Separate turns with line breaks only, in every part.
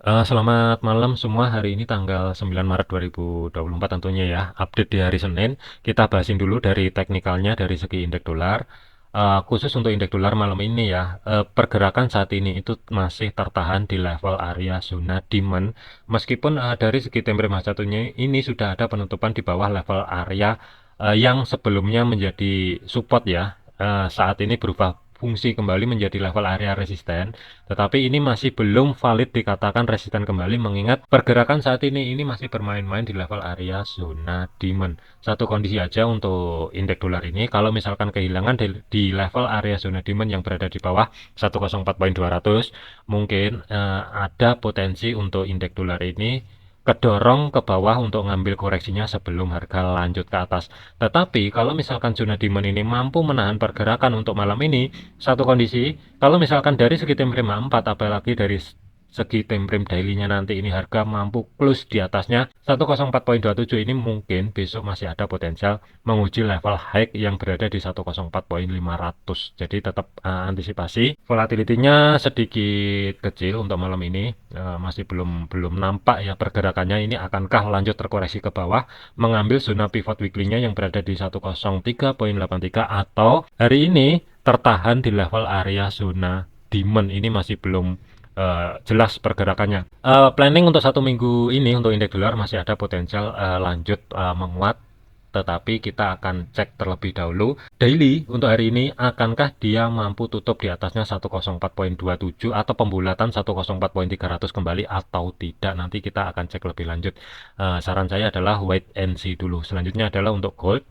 Selamat malam semua, hari ini tanggal 9 Maret 2024 tentunya ya, update di hari Senin. Kita bahasin dulu dari teknikalnya dari segi indeks dolar. Khusus untuk indeks dolar malam ini ya, pergerakan saat ini itu masih tertahan di level area zona demand. Meskipun dari segi time frame H1-nya ini sudah ada penutupan di bawah level area yang sebelumnya menjadi support ya. Saat ini berubah fungsi kembali menjadi level area resisten. Tetapi ini masih belum valid dikatakan resisten kembali mengingat pergerakan saat ini masih bermain-main di level area zona demand. Satu kondisi aja untuk indeks dolar ini, kalau misalkan kehilangan di level area zona demand yang berada di bawah 104.200, mungkin ada potensi untuk indeks dolar ini kedorong ke bawah untuk ngambil koreksinya sebelum harga lanjut ke atas. Tetapi kalau misalkan zona demand ini mampu menahan pergerakan untuk malam ini, satu kondisi, kalau misalkan dari segi time frame 4, apalagi dari segi time frame daily-nya nanti ini harga mampu close di atasnya 104.27, ini mungkin besok masih ada potensial menguji level high yang berada di 104.500. Jadi tetap antisipasi. Volatility-nya sedikit kecil untuk malam ini, masih belum belum nampak ya pergerakannya ini akankah lanjut terkoreksi ke bawah mengambil zona pivot weekly-nya yang berada di 103.83 atau hari ini tertahan di level area zona demand. Ini masih belum jelas pergerakannya. Planning untuk satu minggu ini untuk indeks dolar masih ada potensial lanjut menguat, tetapi kita akan cek terlebih dahulu daily untuk hari ini, akankah dia mampu tutup di atasnya 104.27 atau pembulatan 104.300 kembali atau tidak. Nanti kita akan cek lebih lanjut. Saran saya adalah wait and see dulu. Selanjutnya adalah untuk gold.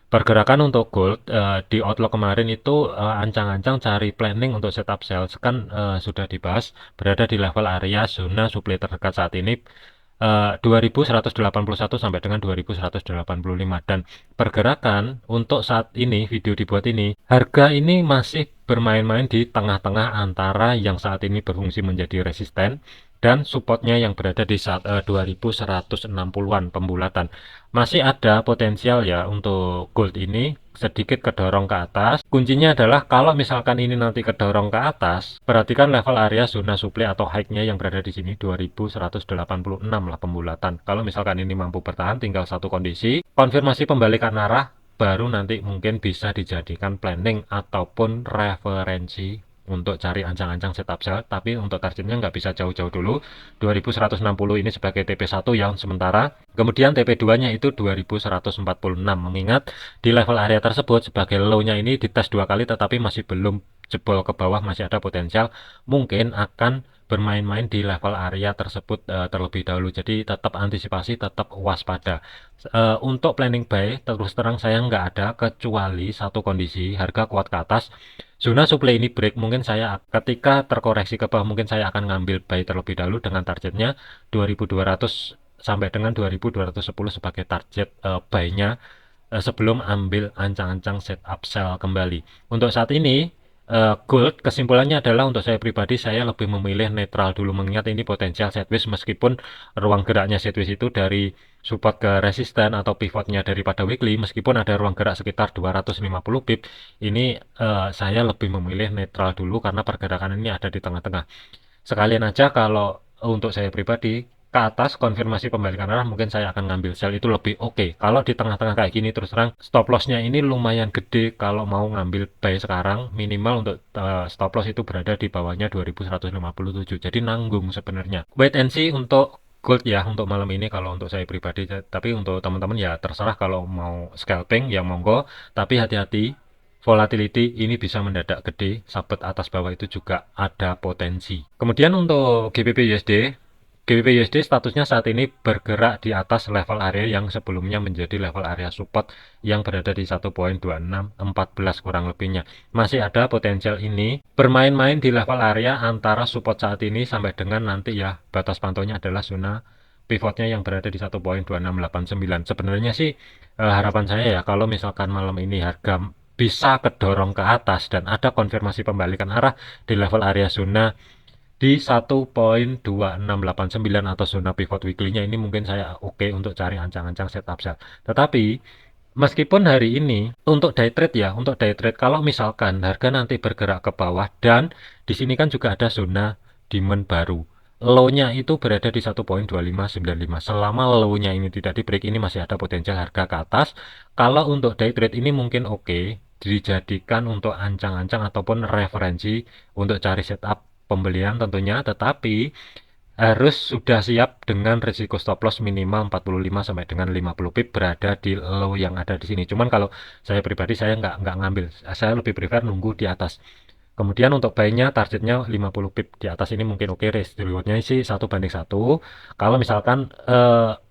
Pergerakan untuk gold di outlook kemarin itu ancang-ancang cari planning untuk setup sales kan sudah dibahas berada di level area zona supply terdekat saat ini 2181 sampai dengan 2185, dan pergerakan untuk saat ini video dibuat ini harga ini masih bermain-main di tengah-tengah antara yang saat ini berfungsi menjadi resisten dan supportnya yang berada di saat 2160-an pembulatan. Masih ada potensial ya untuk gold ini sedikit kedorong ke atas. Kuncinya adalah kalau misalkan ini nanti kedorong ke atas, perhatikan level area zona supply atau high-nya yang berada di sini 2186 lah pembulatan. Kalau misalkan ini mampu bertahan, tinggal satu kondisi, konfirmasi pembalikan arah, baru nanti mungkin bisa dijadikan planning ataupun referensi untuk cari ancang-ancang setup sell. Tapi untuk targetnya nggak bisa jauh-jauh dulu, 2160 ini sebagai TP1 yang sementara, kemudian TP2-nya itu 2146. Mengingat di level area tersebut sebagai low-nya ini dites dua kali tetapi masih belum jebol ke bawah, masih ada potensial mungkin akan bermain-main di level area tersebut terlebih dahulu. Jadi tetap antisipasi, tetap waspada. Untuk planning buy terus terang saya nggak ada kecuali satu kondisi harga kuat ke atas, zona supply ini break, mungkin saya ketika terkoreksi ke bawah mungkin saya akan ngambil buy terlebih dahulu dengan targetnya 2200 sampai dengan 2210 sebagai target buy-nya sebelum ambil ancang-ancang setup sell kembali. Untuk saat ini gold, kesimpulannya adalah untuk saya pribadi saya lebih memilih netral dulu mengingat ini potensial sideways, meskipun ruang geraknya sideways itu dari support ke resisten atau pivotnya daripada weekly, meskipun ada ruang gerak sekitar 250 pip, ini saya lebih memilih netral dulu karena pergerakan ini ada di tengah-tengah. Sekalian aja kalau untuk saya pribadi ke atas konfirmasi pembalikan arah mungkin saya akan ngambil sell, itu lebih oke. Kalau di tengah-tengah kayak gini terus terang stop lossnya ini lumayan gede, kalau mau ngambil buy sekarang minimal untuk stop loss itu berada di bawahnya 2157, jadi nanggung sebenarnya. Wait and see untuk gold ya untuk malam ini kalau untuk saya pribadi, tapi untuk teman-teman ya terserah, kalau mau scalping ya monggo, tapi hati-hati, volatility ini bisa mendadak gede, sabet atas bawah itu juga ada potensi. Kemudian untuk GBP USD, GBP USD statusnya saat ini bergerak di atas level area yang sebelumnya menjadi level area support yang berada di 1.2614 kurang lebihnya. Masih ada potensial ini bermain-main di level area antara support saat ini sampai dengan nanti ya batas pantaunya adalah zona pivotnya yang berada di 1.2689. Sebenarnya sih harapan saya ya kalau misalkan malam ini harga bisa kedorong ke atas dan ada konfirmasi pembalikan arah di level area zona di 1.2689 atau zona pivot weekly-nya, ini mungkin saya oke untuk cari ancang-ancang setup sell. Tetapi meskipun hari ini untuk day trade ya, untuk day trade kalau misalkan harga nanti bergerak ke bawah dan di sini kan juga ada zona demand baru. low-nya itu berada di 1.2595. Selama low-nya ini tidak di break, ini masih ada potensial harga ke atas. Kalau untuk day trade ini mungkin oke, dijadikan untuk ancang-ancang ataupun referensi untuk cari setup pembelian tentunya, tetapi harus sudah siap dengan risiko stop loss minimal 45 sampai dengan 50 pip berada di low yang ada di sini. Cuman kalau saya pribadi, saya nggak ngambil, saya lebih prefer nunggu di atas. Kemudian untuk buy-nya targetnya 50 pip di atas ini mungkin oke, risk reward-nya sih 1:1. Kalau misalkan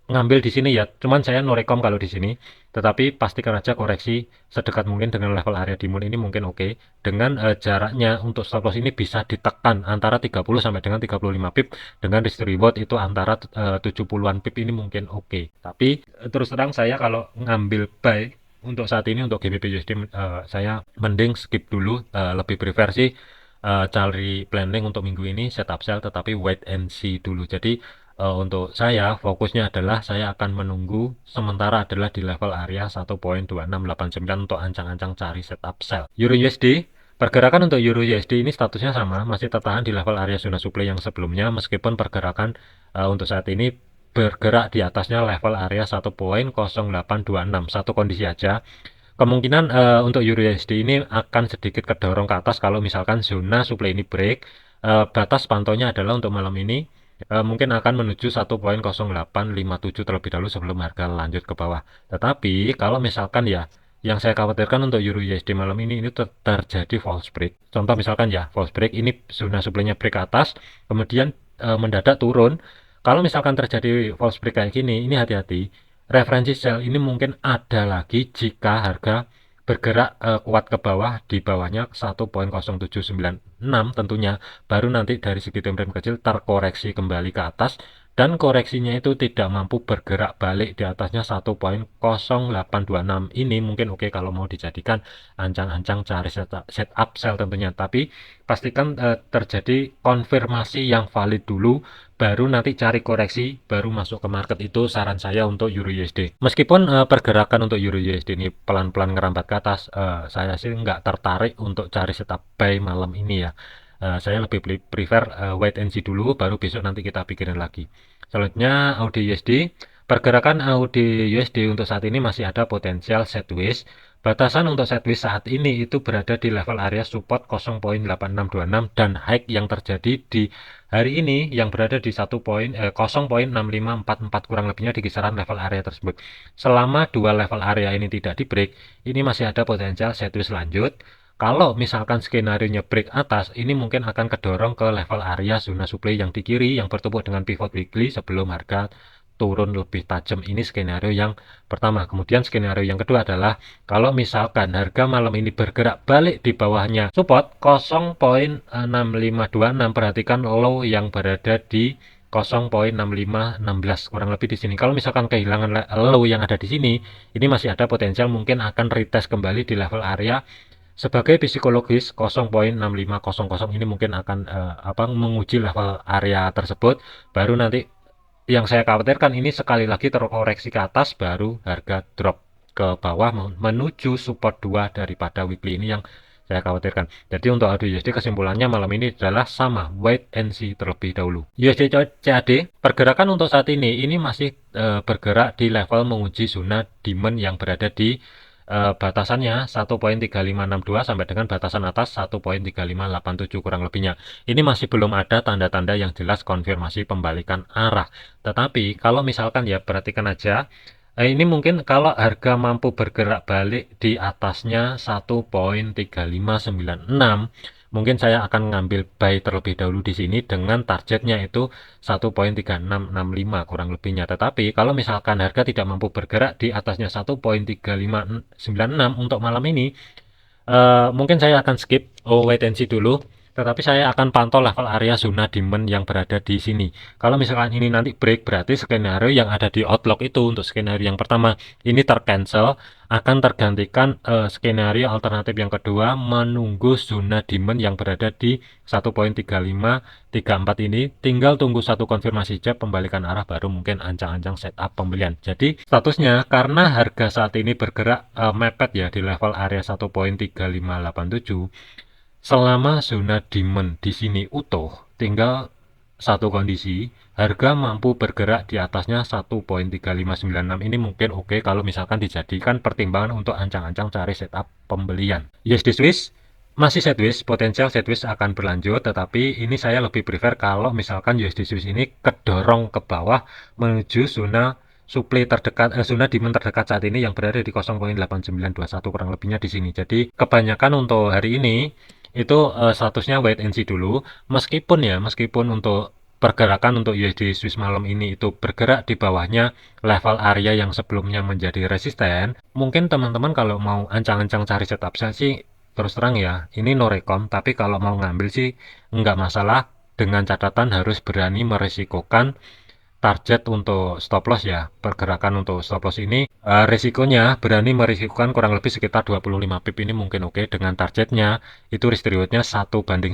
ngambil di sini ya, cuman saya no rekom kalau di sini. Tetapi pastikan aja koreksi sedekat mungkin dengan level area di moon ini mungkin oke. Dengan jaraknya untuk stop loss ini bisa ditekan antara 30 sampai dengan 35 pip, dengan risk reward itu antara 70-an pip ini mungkin oke. Tapi terus terang saya kalau ngambil buy untuk saat ini untuk GBP USD saya mending skip dulu, lebih prefer sih cari planning untuk minggu ini setup sell, tetapi wait and see dulu. Jadi untuk saya fokusnya adalah saya akan menunggu sementara adalah di level area 1.2689 untuk ancang-ancang cari setup sell. Euro USD, pergerakan untuk Euro USD ini statusnya sama, masih tertahan di level area zona supply yang sebelumnya, meskipun pergerakan untuk saat ini bergerak di atasnya level area 1.0826. Satu kondisi aja. Kemungkinan untuk Euro USD ini akan sedikit kedorong ke atas kalau misalkan zona supply ini break. Batas pantaunya adalah untuk malam ini mungkin akan menuju 1.0857 terlebih dahulu sebelum harga lanjut ke bawah. Tetapi kalau misalkan ya, yang saya khawatirkan untuk Euro USD malam ini terjadi false break. Contoh misalkan ya, false break ini zona supply-nya break ke atas, kemudian mendadak turun. Kalau misalkan terjadi false break kayak gini, ini hati-hati. Referensi sell ini mungkin ada lagi jika harga bergerak kuat ke bawah, di bawahnya 1.0796 tentunya, baru nanti dari segi time frame kecil terkoreksi kembali ke atas, dan koreksinya itu tidak mampu bergerak balik di atasnya 1.0826 ini mungkin oke kalau mau dijadikan ancang-ancang cari setup sell tentunya. Tapi pastikan terjadi konfirmasi yang valid dulu, baru nanti cari koreksi, baru masuk ke market. Itu saran saya untuk Euro USD. Meskipun pergerakan untuk Euro USD ini pelan-pelan ngerambat ke atas, saya sih nggak tertarik untuk cari setup buy malam ini ya. Saya lebih prefer wait and see dulu, baru besok nanti kita pikirin lagi. Selanjutnya AUD USD. Pergerakan AUD USD untuk saat ini masih ada potensial sideways. Batasan untuk sideways saat ini itu berada di level area support 0.8626 dan high yang terjadi di hari ini yang berada di 0.6544 kurang lebihnya di kisaran level area tersebut. Selama dua level area ini tidak di break, ini masih ada potensial sideways lanjut. Kalau misalkan skenario-nya break atas, ini mungkin akan kedorong ke level area zona supply yang di kiri yang bertemu dengan pivot weekly sebelum harga turun lebih tajam. Ini skenario yang pertama. Kemudian skenario yang kedua adalah kalau misalkan harga malam ini bergerak balik di bawahnya support 0.6526, perhatikan low yang berada di 0.6516 kurang lebih di sini. Kalau misalkan kehilangan low yang ada di sini, ini masih ada potensial mungkin akan retest kembali di level area sebagai psikologis 0.6500 ini mungkin akan menguji level area tersebut, baru nanti yang saya khawatirkan ini sekali lagi terkoreksi ke atas, baru harga drop ke bawah menuju support 2 daripada weekly ini yang saya khawatirkan. Jadi untuk AUD USD kesimpulannya malam ini adalah sama, wait and see terlebih dahulu. USD CAD, pergerakan untuk saat ini masih bergerak di level menguji zona demand yang berada di batasannya 1.3562 sampai dengan batasan atas 1.3587 kurang lebihnya. Ini masih belum ada tanda-tanda yang jelas konfirmasi pembalikan arah. Tetapi kalau misalkan ya, perhatikan aja, ini mungkin kalau harga mampu bergerak balik di atasnya 1.3596, mungkin saya akan ngambil buy terlebih dahulu di sini dengan targetnya itu 1.3665 kurang lebihnya. Tetapi kalau misalkan harga tidak mampu bergerak di atasnya 1.3596 untuk malam ini, mungkin saya akan skip wait and see dulu. Tetapi saya akan pantau level area zona demand yang berada di sini. Kalau misalkan ini nanti break, berarti skenario yang ada di outlook itu untuk skenario yang pertama ini tercancel, akan tergantikan skenario alternatif yang kedua menunggu zona demand yang berada di 1.3534 ini. Tinggal tunggu satu konfirmasi jab pembalikan arah, baru mungkin ancang-ancang setup pembelian. Jadi statusnya karena harga saat ini bergerak mepet ya di level area 1.3587, selama zona demand di sini utuh, tinggal satu kondisi, harga mampu bergerak di atasnya 1.3596 ini mungkin oke kalau misalkan dijadikan pertimbangan untuk ancang-ancang cari setup pembelian. USD Swiss masih sideways, potensial sideways akan berlanjut, tetapi ini saya lebih prefer kalau misalkan USD Swiss ini kedorong ke bawah menuju zona supply terdekat, zona demand terdekat saat ini yang berada di 0.8921 kurang lebihnya di sini. Jadi kebanyakan untuk hari ini itu statusnya wait and see dulu. Meskipun untuk pergerakan untuk USD Swiss malam ini itu bergerak di bawahnya level area yang sebelumnya menjadi resisten, mungkin teman-teman kalau mau ancang-ancang cari setup sih terus terang ya, ini no rekom, tapi kalau mau ngambil sih nggak masalah, dengan catatan harus berani meresikokan target untuk stop loss ya. Pergerakan untuk stop loss ini risikonya berani merisikokan kurang lebih sekitar 25 pip ini mungkin oke, dengan targetnya itu risk rewardnya 1:1,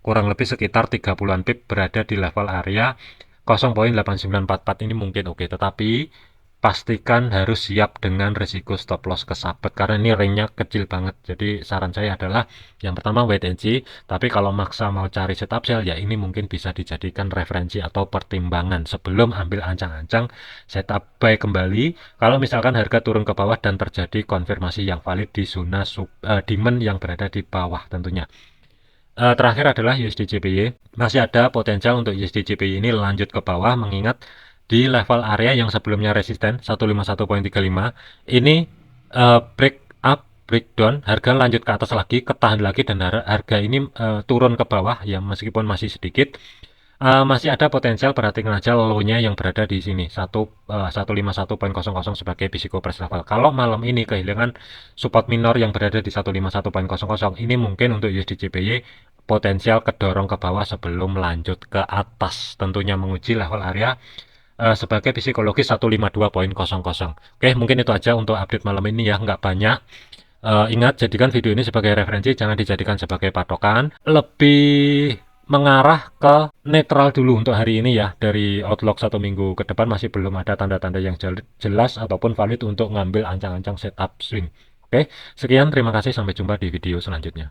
kurang lebih sekitar 30-an pip berada di level area 0.8944 ini mungkin oke, tetapi pastikan harus siap dengan risiko stop loss kesabet karena ini range-nya kecil banget. Jadi saran saya adalah yang pertama wait and see, tapi kalau maksa mau cari setup sell ya ini mungkin bisa dijadikan referensi atau pertimbangan sebelum ambil ancang-ancang setup buy kembali kalau misalkan harga turun ke bawah dan terjadi konfirmasi yang valid di zona demand yang berada di bawah tentunya. Terakhir adalah USD JPY. Masih ada potensial untuk USD JPY ini lanjut ke bawah mengingat di level area yang sebelumnya resisten 151.35 ini break up, breakdown, harga lanjut ke atas lagi, ketahan lagi dan harga ini turun ke bawah ya meskipun masih sedikit. Masih ada potensial, perhatikan aja low-nya yang berada di sini 151.00 sebagai psiko price level. Kalau malam ini kehilangan support minor yang berada di 151.00, ini mungkin untuk USD JPY potensial kedorong ke bawah sebelum lanjut ke atas, tentunya menguji level area sebagai psikologis 152.00. Oke, mungkin itu aja untuk update malam ini ya, nggak banyak. Ingat, jadikan video ini sebagai referensi, jangan dijadikan sebagai patokan. Lebih mengarah ke netral dulu untuk hari ini ya. Dari outlook 1 minggu ke depan masih belum ada tanda-tanda yang jelas ataupun valid untuk ngambil ancang-ancang setup swing. Oke, sekian, terima kasih, sampai jumpa di video selanjutnya.